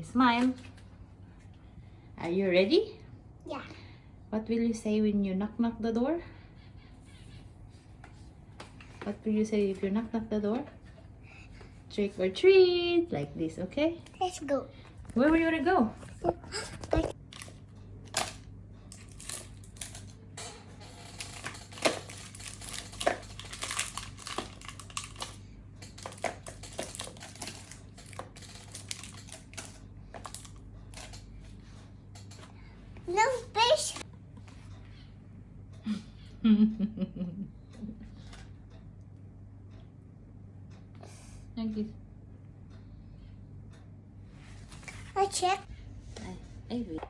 Smile. Are you ready? Yeah. What will you say when you knock the door? What will you say if you knock the door? Trick or treat, like this, okay? Let's go. Where will you wanna go? No fish. Like this. I check. Ay, wait.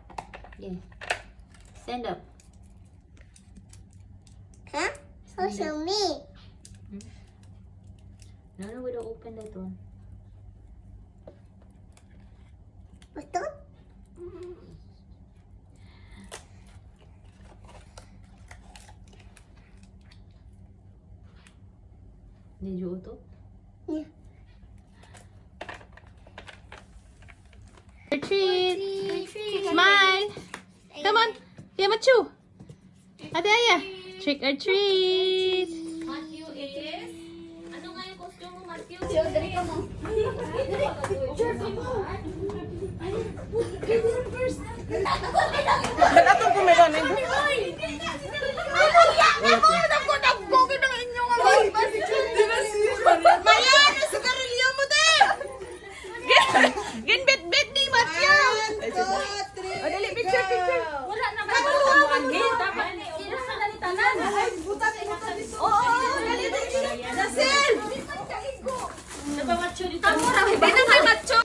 Yeah. Stand up. Huh? Also me. No, we don't open that one. What's that? Did you auto? Yeah. Treat. Smile. Come on. Yeah, Machu. Ate Aya. Trick or treat. Matthew is... Ano nga yung costume mo, Matthew? Gin bit ni Machu. O, dali, picture. Wala na ba? Dapat kinasa na ni Tanan. Oo, dali. Nasir! Diba Matthew dito? Ang mura, hindi na kay Matthew.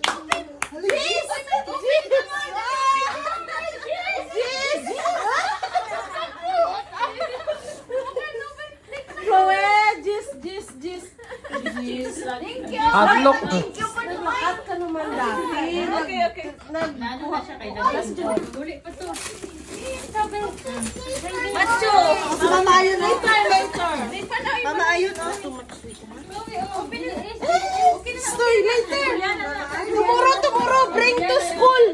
Hadlock. Okay. Nano na siya kay David. Duli pa to. Matthew! Mama ayun later. Mama ayun Story later. Tomorrow, bring to school.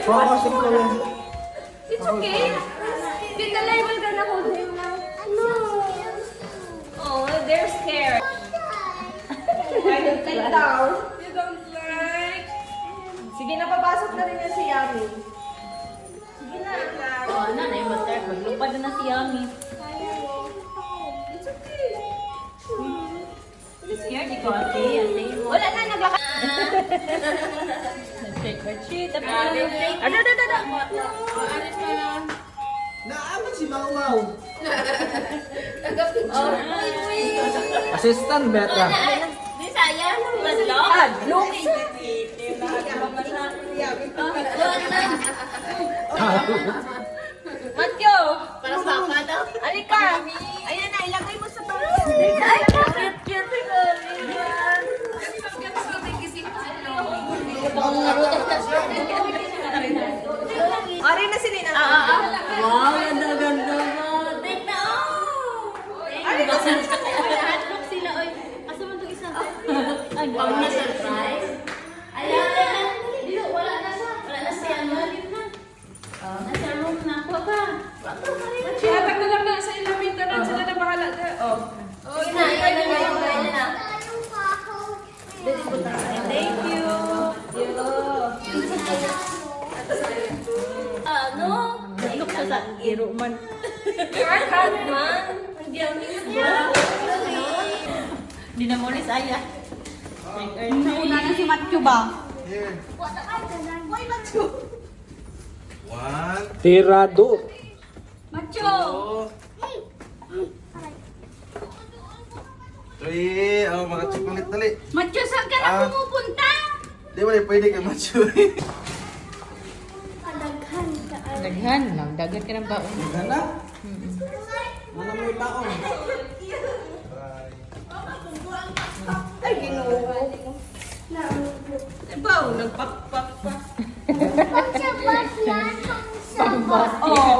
Kasi ko yan. It's okay. Did the level gonna hold him now? No. Oh, they're scared. I don't like down. You don't like? Sige na, papasok na rin yan si Yami. Sige na. Oh, nanay, master. Maglupad na si Yami. It's okay. Scared ikaw, ate. Wala na, naglakad. Trick or treat. Ano? Naaman si Mau Mau. Assistant beta. Di sayang. Look. Matthew! Para sa baka daw. Alika! Ayan na, ilagay mo sa baka. Ay, cute ko. Ari na si Nina. Wow, ganda mo. Tignan, oh! Ari na si Hotdog sila, oy. Asa man itong isa? Ang Pag na-surprise? Ayan, dito, wala na siya. Wala na siya, malim na. Nasa room na. Huwag ka. Hatag na lang na sa ilamin na lang sila na bahala na. Oh. Sige na, ilan na. Thank you. Ano? Look sa iro man. Hard man. Hindi ang Di na mo ni saya. Trick or treat. na si Matthew ba? Here. Hoy, Matthew. One. Tirado. Macho! Three. Oh, mga chocolate dali. Macho, saan ka na Ah. pumupunta? Di ba pwede kay Machu? Daghan lang. Dagat ka ng baon. Gana? Mana mo yung baon? Ay, ginoo. Ibaw, nagpakpak pa. Oh.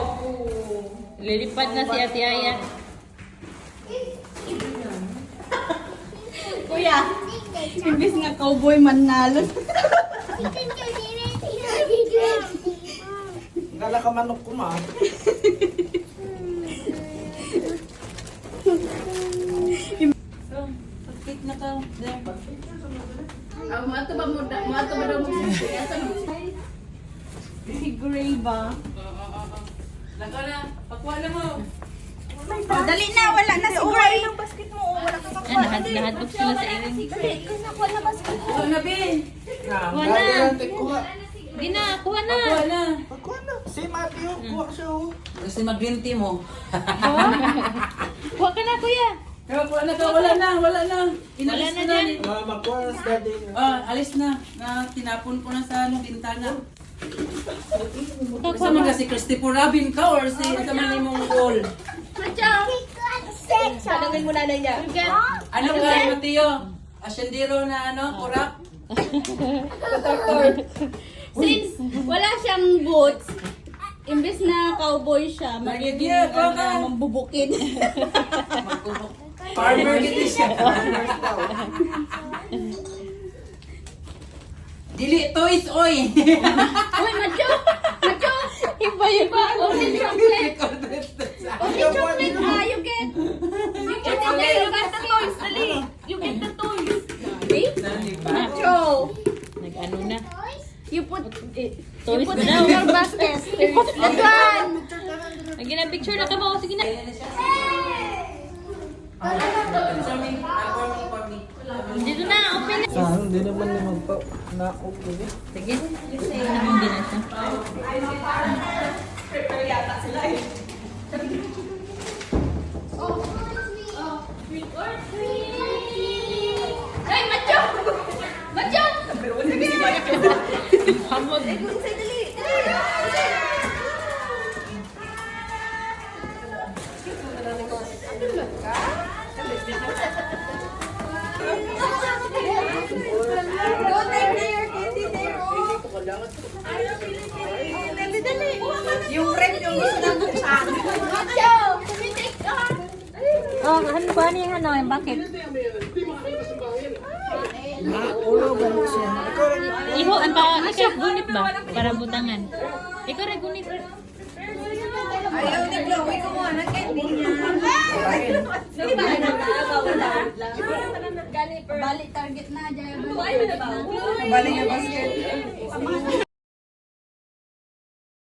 Lilipad na si Ate Aya. Kuya, Imbis nga cowboy manalo. Kala ka manok ko ma. Pagkit na ka. There. Mato ba daw mo siya? Si Gray ba? Laka na. Pakuha na mo. Dali na, wala na si Gray. Ang basket mo. Wala ka Nahadlok sila sa iring. Ito na, Ben. Wala. Di na, kuha na. Pakuha na. Pagkuhan na. Si Matthew, kuha siya oh. Kasi mag-green tea mo. Kuha ka na, kuya. Pakuha na ka. Wala na. Wala na. Inalis Wala na ko na. dyan. Makuha na sa daddy. Alis na. Tinapon ko na sa bintana. Kuha Isa man si Christopher Robin ka or si isa man imong goal. Tanungin mo nanay niya. Ano ka, Mateo? Asyendero na kurap? Since wala siyang boots, imbes na cowboy siya, magiging Yeah, baka. mambubukid. Farmer gito siya. Dili toys oy. Uy, Macho! Macho! Iba yun. Only chocolate! Only chocolate! You get the toys! Dali! You get the toys! Macho! Nag-ano na. You put Toys in na daw. your basket. That one! Lagi na picture na ka mo. Sige na. Dito na, open na. Saan? Hindi naman ni magpa na okay. Sige. Hindi na siya. Hey, Macho! Macho! Hamod. Go take na your candy there, oh! Yung rep yung gusto na buksan. Macho! Take ka! Oh, ano ba niya ano? Yung bakit? Iho, ang pa, ikaw gunit ba? Para butangan. Ikaw rin gunit. Ayaw ni Chloe kumuha ng candy niya. Balik target na, Jaya. Balik yung basket.